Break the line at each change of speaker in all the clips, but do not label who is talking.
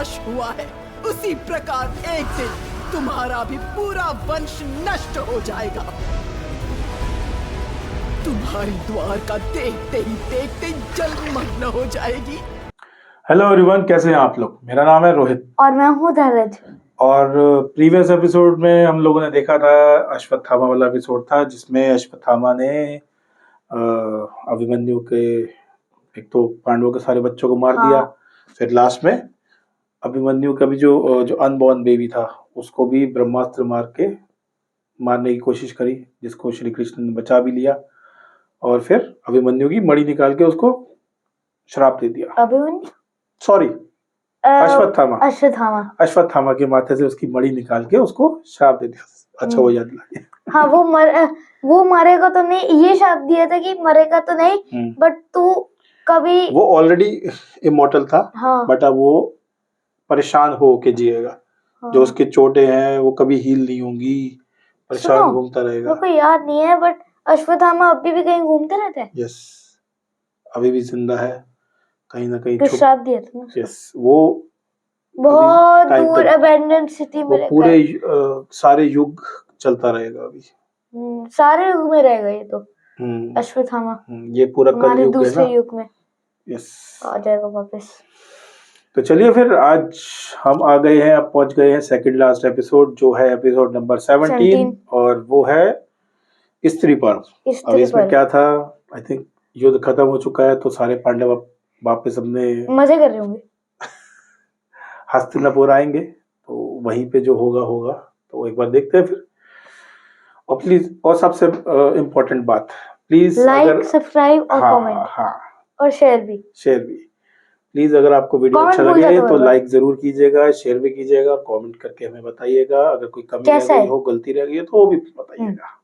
नाश हुआ है, उसी प्रकार एक दिन तुम्हारा भी पूरा वंश नष्ट हो जाएगा। तुम्हारी द्वारका देखते ही देखते जलमग्न हो जाएगी।
हेलो एवरीवन, कैसे हैं आप लोग। मेरा नाम है रोहित
और मैं हूँ धीरज।
और प्रीवियस एपिसोड में हम लोगों ने देखा था, अश्वत्थामा वाला एपिसोड था जिसमें अश्वत्थामा ने अभिमन्यु के एक तो पांडवों के सारे बच्चों को मार दिया। फिर लास्ट में अभिमन्यु का भी जो अनबॉर्न बेबी था उसको भी ब्रह्मास्त्र मार के मारने की कोशिश करी, जिसको श्री कृष्ण ने बचा भी लिया। और फिर अभिमन्यु की मणि निकाल के उसको श्राप दे दिया।
अभिमन्यु
सॉरी, अश्वत्थामा के माथे से उसकी मणि निकाल के उसको श्राप दे दिया। अच्छा हो जाता।
हाँ, वो मरेगा तो नहीं, ये श्राप दिया था कि मरेगा तो नहीं, बट तू कभी,
वो ऑलरेडी इमॉर्टल था।
हाँ,
बट अब वो परेशान हो के जिएगा।
हाँ,
जो उसके चोटें हैं वो कभी हील नहीं होंगी, परेशान घूमता रहेगा।
मेरे को याद नहीं है, बट अश्वत्थामा अभी भी कहीं घूमते रहते हैं।
यस, अभी भी जिंदा है, कहीं ना कहीं
श्राप दिया था ना।
यस, वो
बहुत दूर अबैंडन सिटी में
पूरे सारे युग चलता रहेगा। अभी
सारे युग में रहेगा ये तो। अश्वत्थामा
ये पूरा कलयुग है
दूसरे
ना।
युग में
यस,
आ जाएगा वापस।
तो चलिए फिर आज हम आ गए हैं, अब पहुंच गए हैं सेकंड लास्ट एपिसोड, जो है एपिसोड नंबर 17 और वो है स्त्री पर्व। अब इसमें क्या था, आई थिंक युद्ध खत्म हो चुका है तो सारे पांडव वापस अपने
मजे कर रहे होंगे।
हस्तिनापुर आएंगे, तो वहीं पे जो होगा तो एक बार देखते हैं फिर। और प्लीज, और सबसे इम्पोर्टेंट बात, प्लीज
लाइक, सब्सक्राइब और कमेंट और शेयर भी
प्लीज। अगर आपको वीडियो अच्छा लगे तो लाइक जरूर कीजिएगा, शेयर भी कीजिएगा और कमेंट करके हमें बताइएगा। अगर कोई कमी रह गई हो, गलती रह गई है तो वो भी बताइएगा।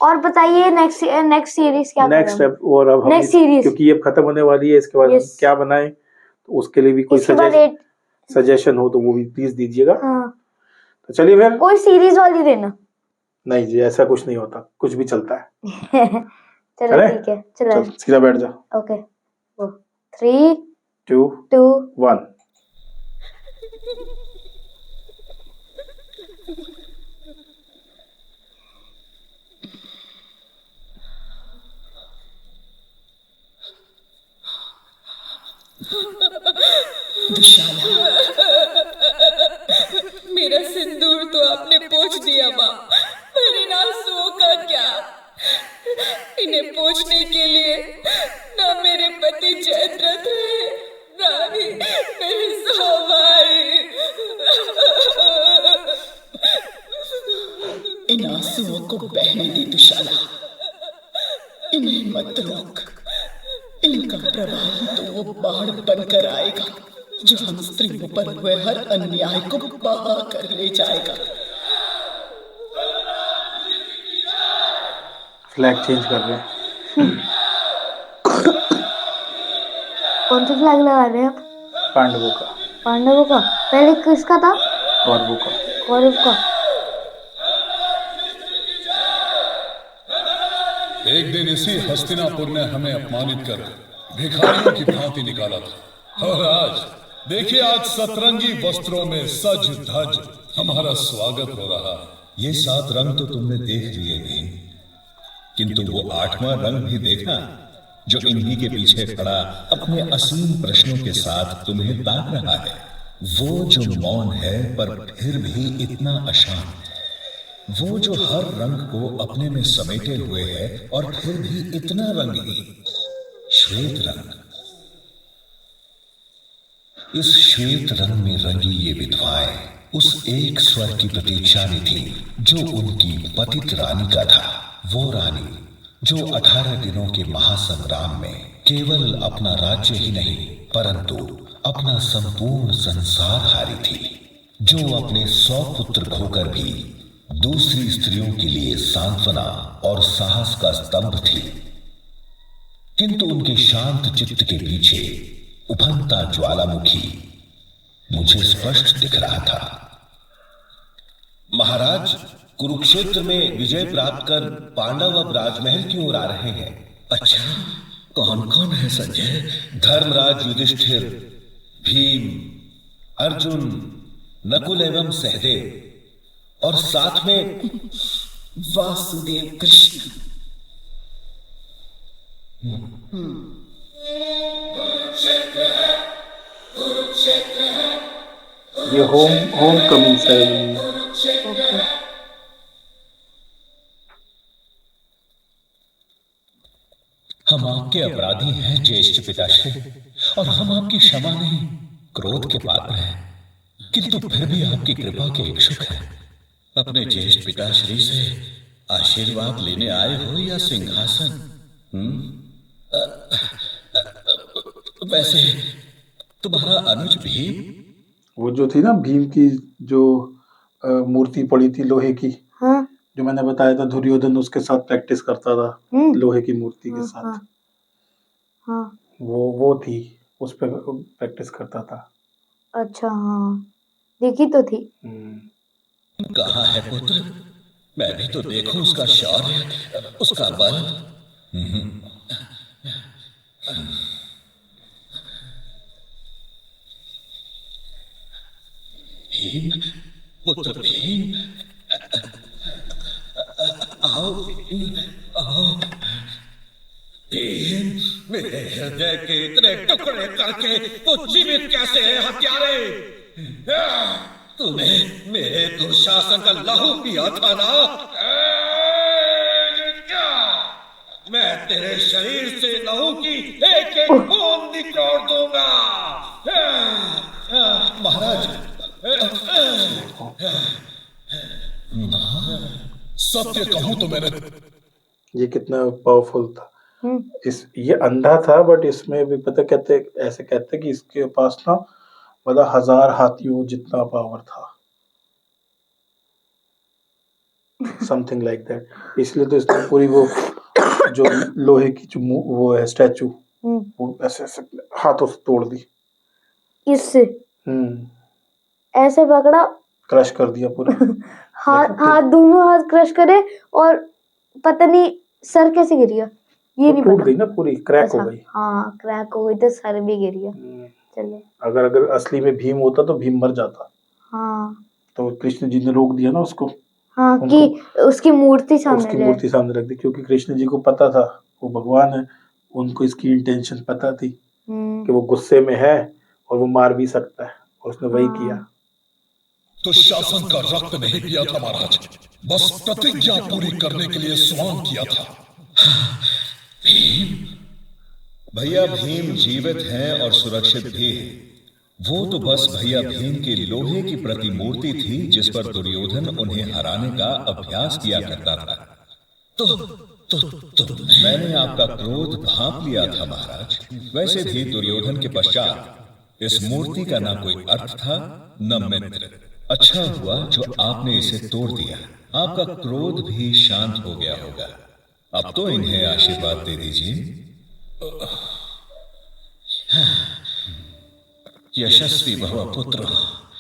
और बताइए नेक्स्ट सीरीज क्या करें।
नेक्स्ट सीरीज, क्योंकि ये खत्म होने वाली है, इसके बाद हम क्या बनाएं, तो उसके लिए भी कोई सजेशन हो तो वो भी प्लीज दीजिएगा। तो चलिए फिर,
कोई सीरीज वाली देना।
नहीं जी, ऐसा कुछ नहीं होता, कुछ भी चलता है।
चलो ठीक है, चलो
सीधा बैठ जा।
ओके, 3 2 1।
दुशाला, मेरा सिंदूर तो आपने पोंछ दिया माँ, पर इन आंसुओं का क्या? इन्हें पोंछने के लिए ना मेरे पति जयद्रथ रहे, ना ही मेरी सवाई। इन आंसुओं को बहने दे दुशाला, इन्हें मत रोक। इनका प्रवाह तो वो बाढ़ बनकर आएगा जो हम स्त्रियों पर हुए हर अन्याय को बहा कर ले जाएगा।
फ्लैग चेंज कर रहे हैं।
कौन सा फ्लैग लगा रहे हैं आप?
पांडवों का।
पहले किसका था?
कौरवों का।
एक दिन इसी हस्तिनापुर ने हमें अपमानित कर भिखारियों की भांति निकाला था, और आज देखिए, आज सतरंगी वस्त्रों में सज धज हमारा स्वागत हो रहा है।
ये 7 रंग तो तुमने देख लिए भीम, किंतु वो 8वां रंग भी देखा जो इन्हीं के पीछे खड़ा अपने असीम प्रश्नों के साथ तुम्हें ताक रहा है। वो जो मौन है पर फिर भी इतना अशांत, वो जो हर रंग को अपने में समेटे हुए है और फिर भी इतना रंगहीन, श्वेत रंग। इस श्वेत रंग में रंगी ये विधवाएं उस एक स्वर की प्रतीक्षा में थी जो उनकी पतित रानी का था। वो रानी जो 18 दिनों के महासंग्राम में केवल अपना राज्य ही नहीं परंतु अपना संपूर्ण संसार हारी थी, जो अपने 100 पुत्र खोकर भी दूसरी स्त्रियों के लिए सांत्वना और साहस का स्तंभ थी। किंतु उनके शांत चित्त के पीछे उभरता ज्वालामुखी मुझे स्पष्ट दिख रहा था। महाराज, कुरुक्षेत्र में विजय प्राप्त कर पांडव अब राजमहल की ओर आ रहे हैं।
अच्छा, कौन कौन है संजय?
धर्मराज युधिष्ठिर, भीम, अर्जुन, नकुल एवं सहदेव और साथ में
वासुदेव कृष्ण।
ये होम कमिंग सेरेमनी है।
ओके।
हम आपके अपराधी हैं ज्येष्ठ पिताश्री, और हम आपकी क्षमा नहीं क्रोध के पात्र हैं, किंतु फिर भी आपकी कृपा के इच्छुक हैं। अपने ज्येष्ठ पिताश्री से आशीर्वाद लेने आए हो या सिंहासन? वैसे तुम्हारा अनुज भीम?
वो जो थी ना भीम की जो मूर्ति पड़ी थी लोहे की,
हाँ
जो मैंने बताया था दुर्योधन उसके साथ प्रैक्टिस करता था लोहे की मूर्ति के साथ,
हाँ हाँ।
वो थी, उस पे प्रैक्टिस करता था।
अच्छा हाँ, देखी तो थी।
कहाँ है पुत्र? मैं भी तो देखूं उसका शौर्य, उसका बल। भीम, पुत्र भीम, आओ आओ। भीम, मेरे हृदय के इतने टुकड़े करके वो जीवित कैसे है हत्यारे? तूने मेरे दुशासन का लहू पिया था ना? मैं तेरे शरीर से लहू की एक एक बूंद निचोड़ दूंगा। महाराज, सत्य कहूं तो मैंने,
ये कितना पावरफुल था। ये अंधा था बट इसमें भी पता ऐसे कहते कि इसके पास ना मतलब 1000 हाथियों जितना पावर था, समथिंग लाइक दैट। इसलिए तो इसने पूरी वो जो लोहे की जो वो है स्टैचू, वो ऐसे ऐसे हाथों से तोड़ दी,
इससे ऐसे पकड़ा,
क्रश कर दिया पूरा।
हाथ दोनों हाथ क्रश करे, और पता नहीं सर कैसे गिर गया, ये नहीं
टूट
पता।
गई ना पूरी, क्रैक
अच्छा,
हो गई।
हाँ क्रैक हो गई तो सर भी गिर गया। चलो,
अगर असली में भीम होता तो भीम मर जाता।
हाँ
तो कृष्ण जी ने रोक दिया ना उसको।
हाँ, कि उसकी मूर्ति सामने
रख दी, क्योंकि कृष्ण जी को पता था वो भगवान है, उनको इसकी इंटेंशन पता थी कि वो गुस्से में है और वो मार भी सकता है, और उसने वही किया।
तो शासन का रक्त नहीं पिया था महाराज, बस प्रतिज्ञा पूरी करने के लिए स्वांग किया था।
भीम, भैया भीम जीवित हैं और सुरक्षित भी हैं। वो तो बस भैया भीम की लोहे की प्रतिमूर्ति थी जिस पर दुर्योधन उन्हें हराने का अभ्यास किया करता था। तो मैंने आपका क्रोध भांप लिया था महाराज। वैसे भी दुर्योधन के पश्चात इस मूर्ति का ना कोई अर्थ था न मित्र। अच्छा हुआ जो आपने इसे तोड़ दिया, आपका क्रोध भी शांत हो गया होगा। अब तो इन्हें आशीर्वाद दे दीजिए। यशस्वी भव पुत्र,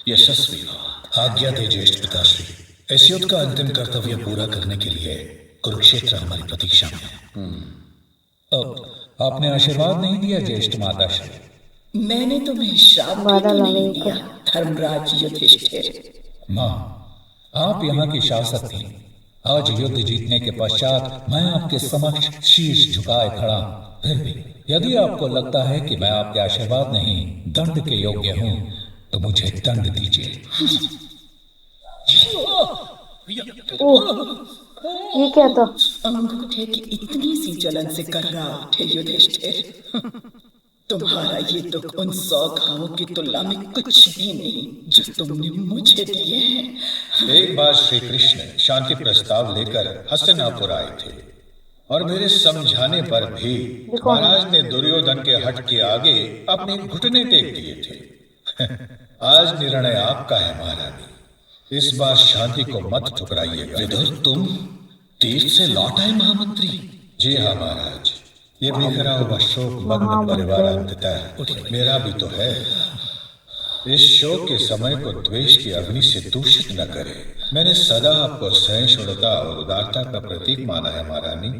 यशस्वी भव।
आज्ञा दे ज्येष्ठ पिताश्री, इस युद्ध का अंतिम कर्तव्य पूरा करने के लिए कुरुक्षेत्र हमारी प्रतीक्षा में है।
अब आपने आशीर्वाद नहीं दिया ज्येष्ठ माताश्री।
मैंने तुम्हें श्राप भी तो नहीं दिया धर्मराज युधिष्ठिर।
माँ, आप यहाँ की शासक थी। आज युद्ध जीतने के पश्चात मैं आपके समक्ष शीश झुकाए खड़ा हूँ। फिर भी यदि आपको लगता है कि मैं आपके आशीर्वाद नहीं दंड के योग्य हूँ, तो मुझे दंड दीजिए।
ये क्या था?
अंगूठे की इतनी सी जलन से कर रहा उठे युधिष्ठिर। तुम्हारा ये दुख उन 100 घावों की तुलना में कुछ भी नहीं जो तुमने मुझे दिए हैं।
एक बार श्री कृष्ण शांति प्रस्ताव लेकर हस्तिनापुर आए थे, और मेरे समझाने पर भी महाराज ने दुर्योधन के हट के आगे अपने घुटने टेक दिए थे। आज निर्णय आपका है महारानी, इस बार शांति को मत ठुकराइएगा।
विदुर, तुम तीर्थ से लौट आए महामंत्री?
जी हाँ महाराज, ये बिखरा हुआ शोक मग्न परिवार अंततः मेरा भी तो है। इस शोक के समय को द्वेष की अग्नि से दूषित न करे। मैंने सदा आपको सहिष्णुता और उदारता का प्रतीक माना है महारानी।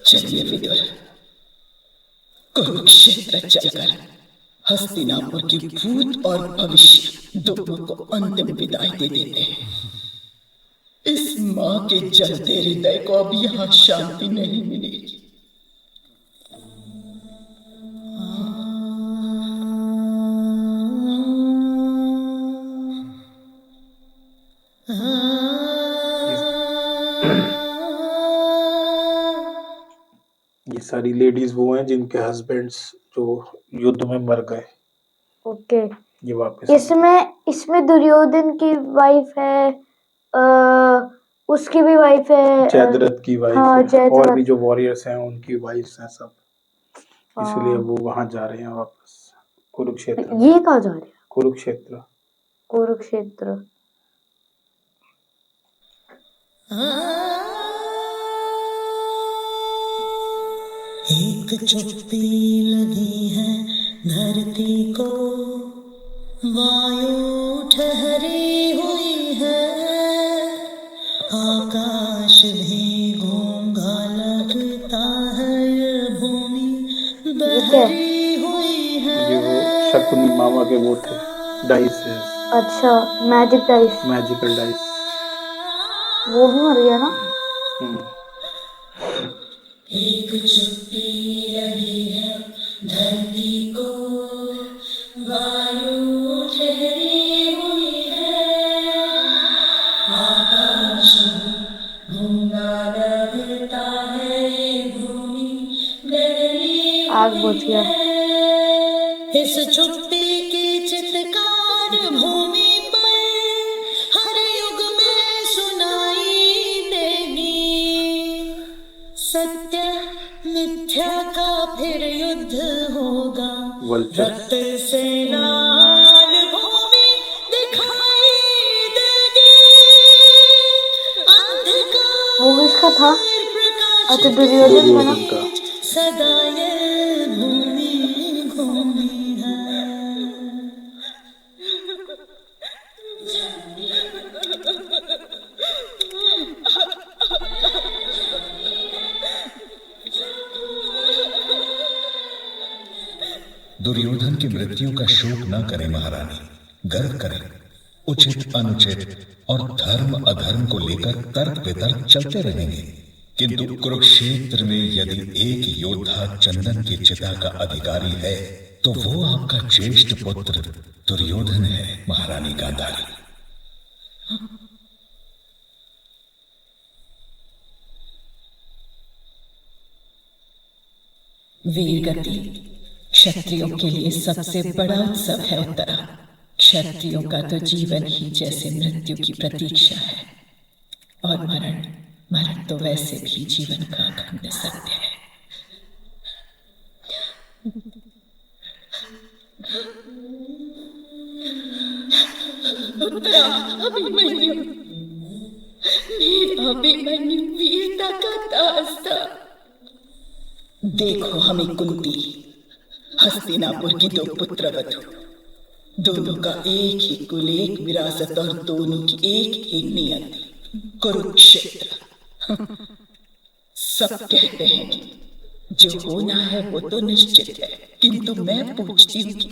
चलिए विदुर, कुरुक्षेत्र चलकर हस्तिनापुर के भूत और भविष्य दोनों को अंतिम विदाई दे देते हैं। इस माँ के जलते हृदय को अब यहाँ शांति नहीं मिलेगी।
ये सारी लेडीज वो हैं जिनके हस्बैंड्स जो युद्ध में मर गए,
ओके।
ये वापस
इसमें दुर्योधन की वाइफ है, उसकी भी वाइफ है,
जयद्रथ की वाइफ
हाँ,
है, और
जयद्रथ।
भी जो वॉरियर्स हैं उनकी वाइफ्स हैं सब, इसलिए वो वहां जा रहे हैं वापस कुरुक्षेत्र में।
ये कहाँ जा रहे हैं?
कुरुक्षेत्र।
कुरुक्षेत्र।
एक चुप्पी लगी है धरती को, वायु ठहरी हुई है, आकाश भी गूंगा लगता है, ये भूमि बहरी हुई है।
ये वो शकुनी मामा के वो थे डाइस,
अच्छा, मैजिक डाइस।
Magical dice.
वो भी मर गया ना?
एक चुप्पी लगी है धरती को, वायु ठहरी हुई है, आकाश गूंगा लगता है, ये भूमि बहरी
आग बुझ गया।
इस चुप्पी की चित्कार भूमि पर हर युग में सुनाई देगी, सत्य मिथ्या का फिर युद्ध होगा, रक्त से लाल भूमि दिखाई देगी, अंधकार
वो किसका था? अच्छा, दुर्योधन
का।
सदा ये भूमि घूमी है।
दुर्योधन की मृत्यु का शोक न करें महारानी, गर्व करें। उचित अनुचित और धर्म अधर्म को लेकर तर्क वितर्क चलते रहेंगे, किंतु कुरुक्षेत्र में यदि एक योद्धा चंदन की चिता का अधिकारी है तो वो आपका ज्येष्ठ पुत्र दुर्योधन है महारानी गांधारी।
वीर गति क्षत्रियों के लिए सबसे बड़ा उत्सव है उत्तरा। क्षत्रियों का तो जीवन ही जैसे मृत्यु की प्रतीक्षा है, और मरण तो वैसे भी जीवन का अखंड सत्य है।
उत्तरा, अभिमन्यु, मेरा अभिमन्यु वीरता का ताज था।
देखो हमें कुंती, हस्तिनापुर की दो पुत्रवधू, दोनों का एक ही कुल, एक विरासत और दोनों की एक ही नियति, कुरुक्षेत्र। सब कहते हैं कि जो होना है वो तो निश्चित है, किंतु मैं पूछती हूँ कि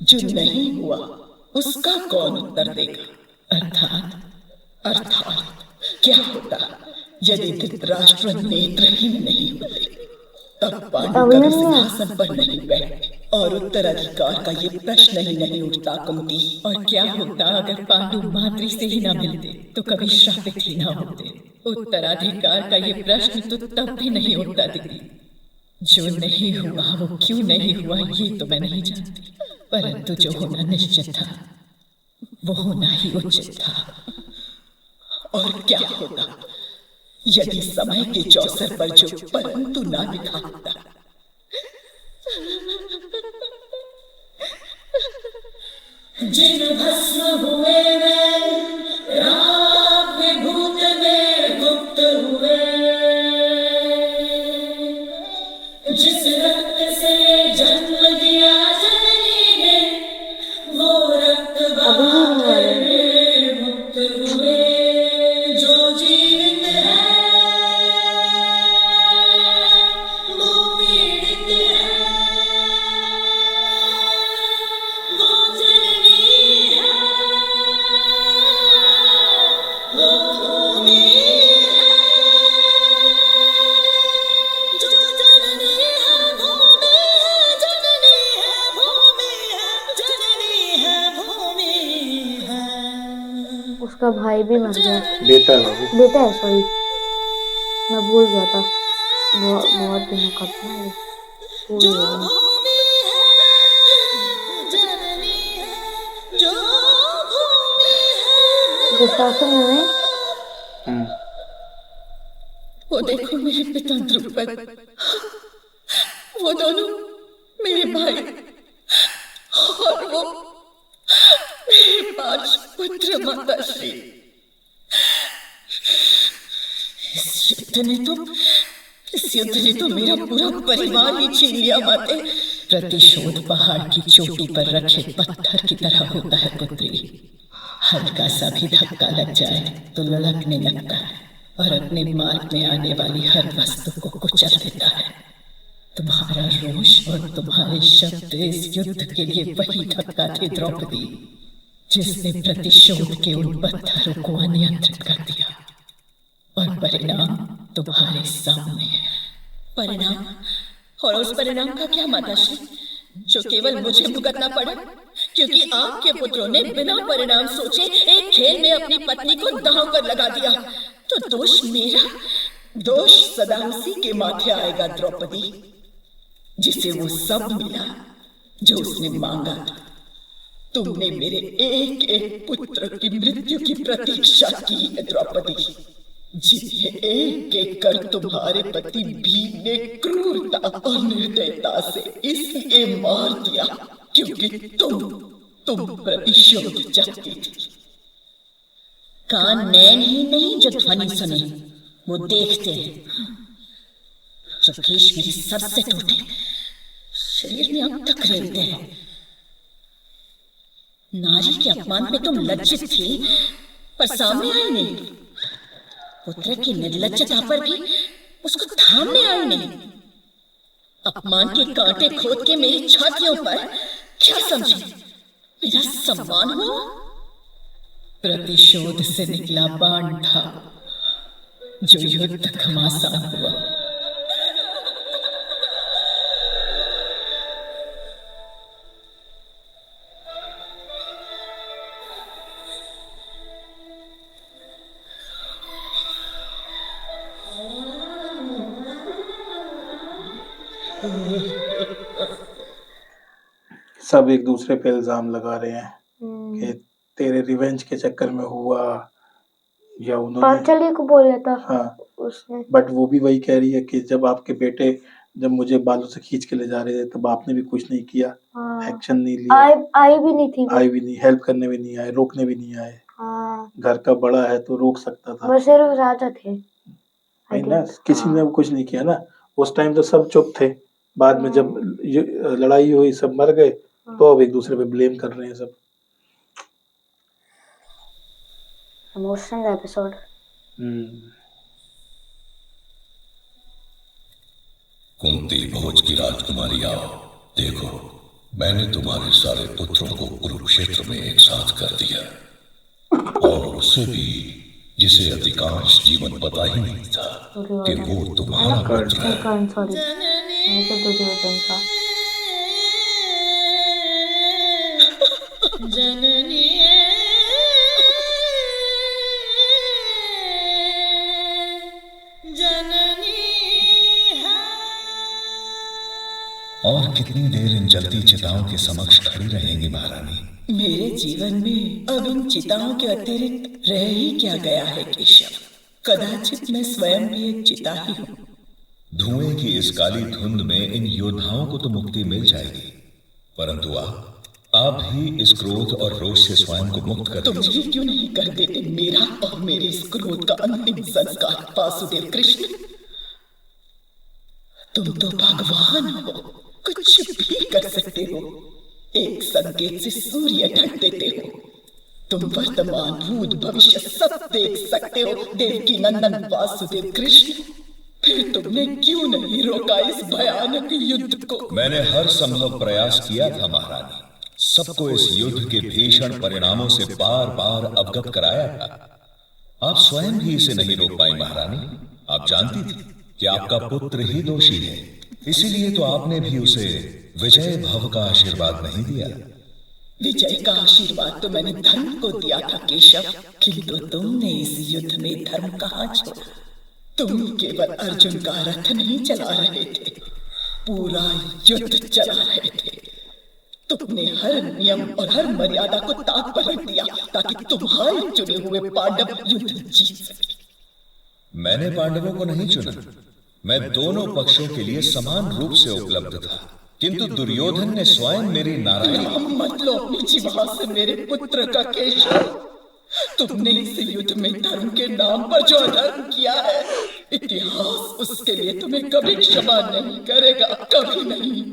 जो नहीं हुआ उसका कौन उत्तर देगा? अर्थात क्या होता यदि धृतराष्ट्र नेत्रहीन नहीं होते, तब पांडु कभी सिंहासन पर नहीं बैठते और उत्तराधिकार का ये प्रश्न ही नहीं उठता कुंती।
और क्या होता अगर पांडु माद्री से ही न मिलते तो कभी श्रापित ही न होते? उत्तराधिकार का ये प्रश्न तो तब भी नहीं उठता दीदी। जो नहीं हुआ वो क्यों नहीं हुआ ये तो मैं नहीं जानती, परंतु जो होना निश्चित था वो होना ही उचित था।
और क्या होता यदि समय के चौसर पर जो परंतु ना लिखा होता?
जिन भस्म हुए वे राग विभूत में गुप्त हुए, जिस रक्त से जन्म दिया जननी ने वो रक्त बहाकर मुक्त हुए। जो जीवित है वो पीड़ित है,
उसका भाई भी मर गया।
बेटा है बाबू।
बेटा है, सॉरी, मैं भूल गया था। बहुत दिनों का था ये, भूल गया। दुशासन में
वो देखो मेरे पिता द्रुपद, वो दोनों मेरे भाई, और वो मेरे 5 पुत्र माताश्री। इस युद्ध ने तो मेरा पूरा परिवार ही छीन लिया माते। प्रतिशोध पहाड़ की चोटी पर रखे पत्थर की तरह होता है पुत्री। हल्का सा भी धक्का लग जाए तो लड़कने लगता है और अपने मार्ग में आने वाली हर वस्तु को कुचल देता है। तुम्हारा रोष और तुम्हारे शब्द इस युद्ध के लिए वही धक्का थे द्रौपदी, जिसने प्रतिशोध के उन पत्थरों को अनियंत्रित कर दिया। और परिणाम तुम्हारे सामने है। परिणाम? और उस परिणाम का क्या माताश्री, जो केवल मुझे भुगतना पड़ा? क्योंकि आपके पुत्रों ने बिना परिणाम सोचे एक खेल में अपनी पत्नी को दांव पर लगा दिया, तो दोष मेरा? दोष सदा उसी के माथे आएगा द्रौपदी, जिसे वो सब मिला जो उसने मांगा था। तुमने मेरे एक एक पुत्र की मृत्यु की प्रतीक्षा की है द्रौपदी, जिन्हें एक एक कर तुम्हारे पति भीम ने क्रूरता और निर्दयता से इसलिए मार दिया क्योंकि तुम प्रतिशोध चाहती थी।
कान नैन ही नहीं जो ध्वनि सुने, वो देखते हैं। जो केश मेरी सर से टूटे, शरीर में अब तक रेंगते हैं। नारी के अपमान में तुम लज्जित थी, पर सामने आई नहीं। पुत्र की निर्लज्जता पर भी उसको थामने आई नहीं। अपमान के कांटे खोद के मेरी छातियों पर क्या समझी? मेरा सम्मान हुआ? प्रतिशोध से निकला बाण था जो युद्ध घमासान हुआ।
सब एक दूसरे पे इल्जाम लगा रहे हैं कि तेरे रिवेंज के चक्कर में हुआ, या उन्होंने
पांचाली को बोला था।
हाँ,
उसने।
बट वो भी वही कह रही है कि जब आपके बेटे जब मुझे बालों से खींच के ले जा रहे थे तब आपने भी कुछ नहीं किया। हाँ, एक्शन नहीं लिया।
आई भी नहीं थी।
आई भी नहीं, हेल्प करने भी नहीं आए, रोकने भी नहीं आए।
हाँ,
घर का बड़ा है तो रोक सकता था।
वो सिर्फ राजा थे।
नहीं ना, किसी ने कुछ नहीं किया ना। उस टाइम तो सब चुप थे। बाद में जब लड़ाई हुई, सब मर गए, तो अब एक दूसरे पे ब्लेम कर रहे हैं सब।
Emotional episode.
कुंती भोज की राजकुमारी, आओ देखो, मैंने तुम्हारे सारे पुत्रों को कुरुक्षेत्र में एक साथ कर दिया, और उसे भी जिसे अधिकांश जीवन पता ही नहीं था कि वो तुम्हारा पुत्र है।
जननी
और कितनी देर इन जलती चिताओं के समक्ष खड़ी रहेंगी महारानी?
मेरे जीवन में अब इन चिताओं के अतिरिक्त रह ही क्या गया है केशव? कदाचित मैं स्वयं भी एक चिता ही हूँ।
धुएं की इस काली धुंध में इन योद्धाओं को तो मुक्ति मिल जाएगी, परंतु आप भी इस क्रोध और रोष से स्वयं को मुक्त कर
तुम ही क्यों नहीं कर देते मेरा और मेरे इस क्रोध का अंतिम संस्कार वासुदेव कृष्ण? तुम तो भगवान हो, कुछ भी कर सकते हो। एक संकेत से सूर्य ढक देते हो। तुम वर्तमान भूत भविष्य सब देख सकते हो देवकी नंदन वासुदेव कृष्ण। फिर तुमने क्यों नहीं रोका इस भयानक युद्ध को?
मैंने हर संभव प्रयास किया था महारानी, सबको इस युद्ध के भीषण परिणामों से बार बार अवगत कराया था। आप स्वयं ही इसे नहीं रोक पाई महारानी। आप जानती थी कि आपका पुत्र ही दोषी है, इसीलिए तो आपने भी उसे विजय भव का आशीर्वाद नहीं दिया।
विजय का आशीर्वाद तो मैंने धर्म को दिया था केशव, किंतु तुमने इस युद्ध में धर्म कहाँ छोड़ा। तुम केवल अर्जुन का रथ नहीं चला रहे थे, पूरा युद्ध चला रहे थे। तुमने हर नियम और हर मर्यादा को ताक पर रख दिया ताकि तुम्हारे चुने हुए पांडव युद्ध जीत सके।
मैंने पांडवों को नहीं चुना, मैं दोनों पक्षों के लिए समान रूप से उपलब्ध था, किंतु दुर्योधन ने स्वयं मेरी नारायणी।
मत लो अपनी जीवा से मेरे पुत्र का केशव। तुमने इस युद्ध में धर्म के नाम पर जो अधर्म किया है, इतिहास उसके लिए तुम्हें कभी क्षमा नहीं करेगा, कभी नहीं।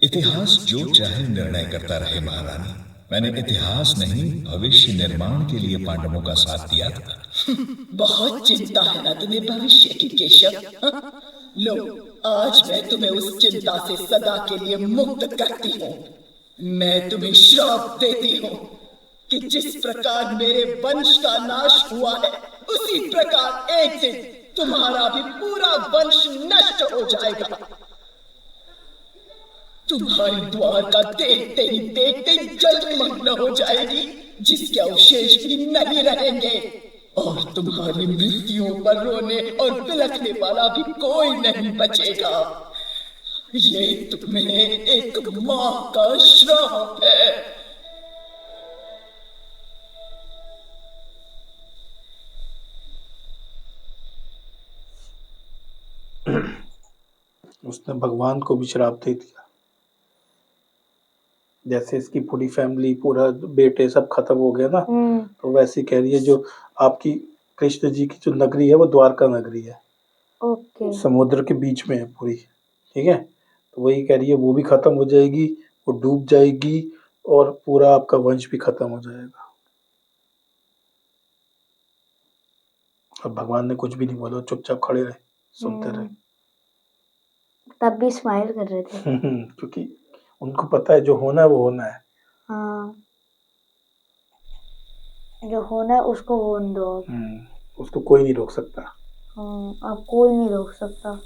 इतिहास जो चाहे निर्णय करता रहे महारानी, मैंने इतिहास नहीं भविष्य निर्माण के लिए पांडवों का साथ दिया था।
बहुत चिंता है ना तुम्हें भविष्य की केशव। लो, आज मैं तुम्हें उस चिंता से सदा के लिए मुक्त करती हूँ। मैं तुम्हें श्राप देती हूँ कि जिस प्रकार मेरे वंश का नाश हुआ है, उसी प्रकार एक दिन तुम्हारा भी पूरा वंश नष्ट हो जाएगा। तुम्हारी द्वारका देखते ही देखते जलमग्न हो जाएगी, जिसके अवशेष भी नहीं रहेंगे, और तुम्हारी मृत्युओं पर रोने और बिलखने वाला भी कोई नहीं बचेगा। ये तुम्हें एक मां का श्राप है।
उसने भगवान को भी श्राप दे दिया। जैसे इसकी पूरी फैमिली, पूरा बेटे सब खत्म हो गया ना, तो वैसे कह रही है जो आपकी कृष्ण जी की जो नगरी है वो द्वारका नगरी है।
ओके।
समुद्र के बीच में है पूरी, ठीक है। तो वही कह रही है वो भी खत्म हो जाएगी, वो डूब जाएगी और पूरा आपका वंश भी खत्म हो जाएगा। और भगवान ने कुछ भी नहीं बोला, चुपचाप खड़े रहे, सुनते रहे।
तब भी स्माइल कर रहे थे।
क्योंकि उनको पता है जो होना है वो होना है।
हाँ, जो होना है उसको होने दो।
उसको कोई नहीं रोक सकता।
हाँ, अब कोई नहीं रोक सकता।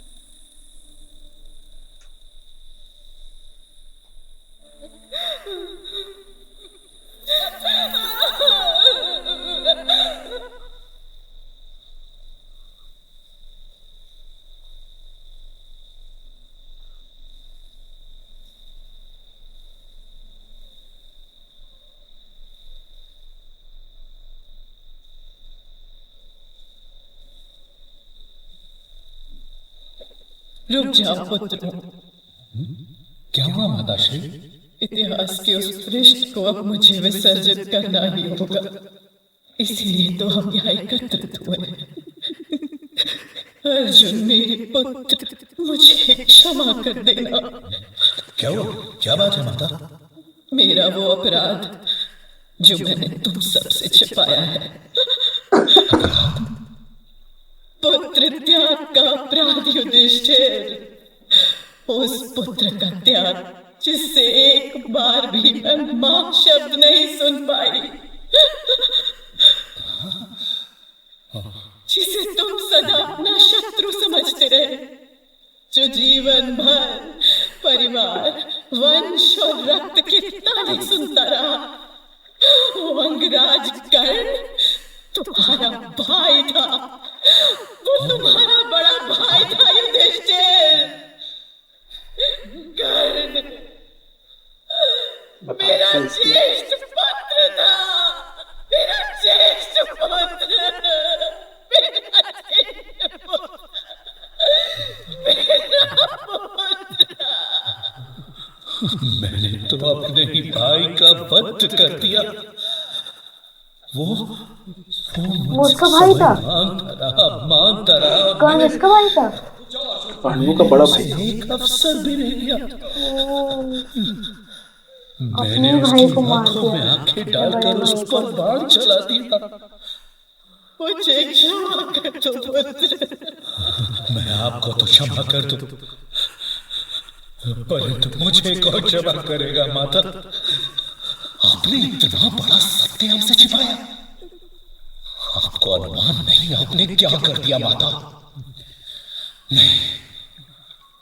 रुक जाओ पुत्र।
क्या हुआ माताश्री?
इतिहास के उस पृष्ठ को अब मुझे विसर्जित करना ही होगा, इसलिए तो हम यहाँ एकत्रित हुए। अर्जुन मेरे पुत्र, मुझे क्षमा कर देना।
क्या हुआ? क्या बात है माता?
मेरा वो अपराध जो मैंने तुम सबसे छिपाया है। पुत्र त्याग का अपराध युधिष्ठिर, उस पुत्र का त्याग जिससे एक बार भी मैं मां शब्द नहीं सुन पाई, जिसे तुम सदा अपना शत्रु समझते रहे, जो जीवन भर परिवार, वंश और रक्त की तारीफ सुनता रहा। वो अंगराज कर्ण तुम्हारा भाई था, वो तुम्हारा बड़ा भाई था युधिष्ठिर। कर्ण मेरा ज्येष्ठ पुत्र था, मेरा ज्येष्ठ पुत्र, मेरा ज्येष्ठ पुत्र, मेरा पुत्र।
मैंने तो अपने ही भाई का वध कर दिया। वो
उसका भाई था।
मानता रहा।
कौन इसका भाई था?
पांडवों का बड़ा भाई था।
एक अवसर भी नहीं दिया।
अपने भाई को मार
आंखों में
दिया।
आंखें डालकर उस पर बाण चला दिया।
मुझे क्षमा कर दो पुत्र।
मैं आपको तो क्षमा कर दूं, परंतु मुझे कौन क्षमा करेगा माता? आपने इतना बड़ा सत्य हमसे छिपाया। आपको अनुमान नहीं आपने क्या कर दिया माता। नहीं,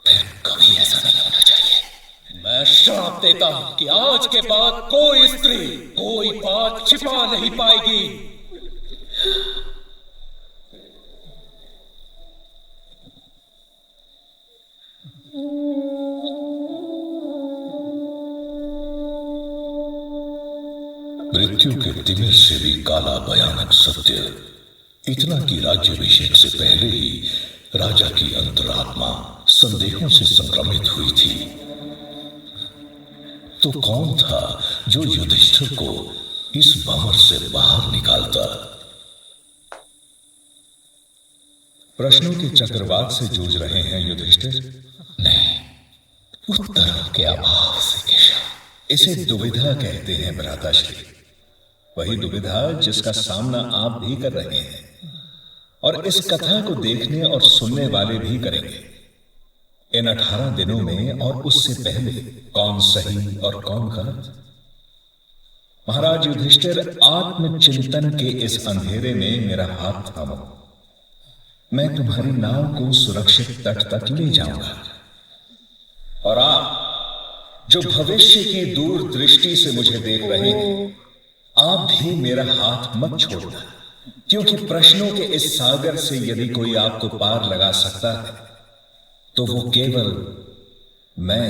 फिर कभी ऐसा नहीं होना चाहिए। मैं श्राप देता हूं कि आज के बाद कोई स्त्री कोई बात छिपा नहीं पाएगी।
मृत्यु के तिमिर से भी काला भयानक सत्य, इतना कि राज्याभिषेक से पहले ही राजा की अंतरात्मा संदेहों से संक्रमित हुई थी। तो कौन था जो युधिष्ठिर को इस भंवर से बाहर निकालता?
प्रश्नों के चक्रवात से जूझ रहे हैं युधिष्ठिर?
नहीं,
उत्तरों के अभाव से केशव। इसे दुविधा कहते हैं भ्राताश्री। वही दुविधा जिसका सामना आप भी कर रहे हैं और इस कथा को देखने और सुनने वाले भी करेंगे। इन 18 दिनों में और उससे पहले कौन सही और कौन गलत? महाराज युधिष्ठिर, आत्मचिंतन के इस अंधेरे में मेरा हाथ थामो। मैं तुम्हारी नाव को सुरक्षित तट तक ले जाऊंगा और आप जो भविष्य की दूर दृष्टि से मुझे देख रहे हैं, आप भी मेरा हाथ मत छोड़ना, क्योंकि प्रश्नों के इस सागर से यदि कोई आपको पार लगा सकता है तो वो केवल मैं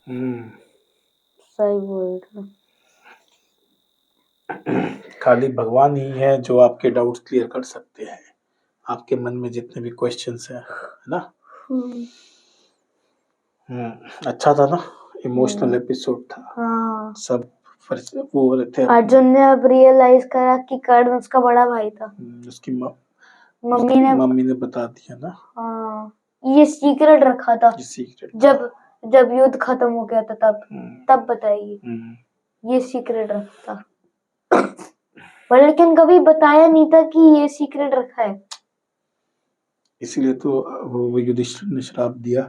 हूं।
सही बोल रहा।
खाली भगवान ही है जो आपके डाउट्स क्लियर कर सकते हैं, आपके मन में जितने भी क्वेश्चंस हैं, है ना। अच्छा था ना, इमोशनल एपिसोड था।
हाँ।
सब वो थे।
अर्जुन ने अब रियलाइज करा कि कर्ण उसका बड़ा भाई था।
उसकी
मम्मी ने
बता दिया ना।
हाँ, ये सीक्रेट रखा था। जब युद्ध खत्म हो गया था तब बताइए। ये सीक्रेट रखा था, पर लेकिन कभी बताया नहीं था कि ये सीक्रेट रखा है।
इसीलिए तो वो युधिष्ठिर ने श्राप दिया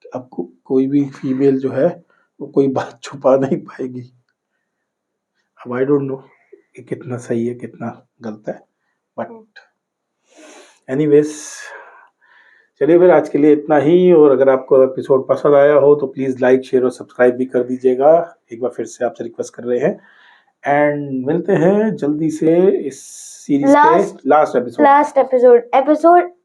कि आपको कोई भी फीमेल जो है वो कोई बात छुपा नहीं पाएगी। अब आई डोंट नो कि कितना सही है कितना गलत है, बट एनीवेज चलिए फिर आज के लिए इतना ही। और अगर आपको एपिसोड पसंद आया हो तो प्लीज लाइक शेयर और सब्सक्राइब भी कर दीजिएगा। एक बार फिर से आपसे रिक्वेस्ट कर रहे हैं एंड मिलते हैं जल्दी से इस सीरीज के लास्ट
एपिसोड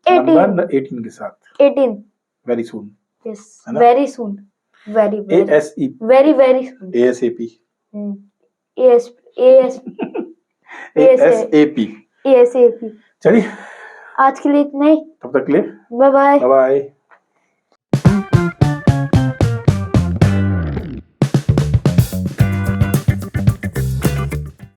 18 के साथ।
18
very soon.
Yes, very soon, very very soon.
ASAP।
चलिए आज के लिए इतना ही।
तब तक के लिए
बाय बाय।
बाय।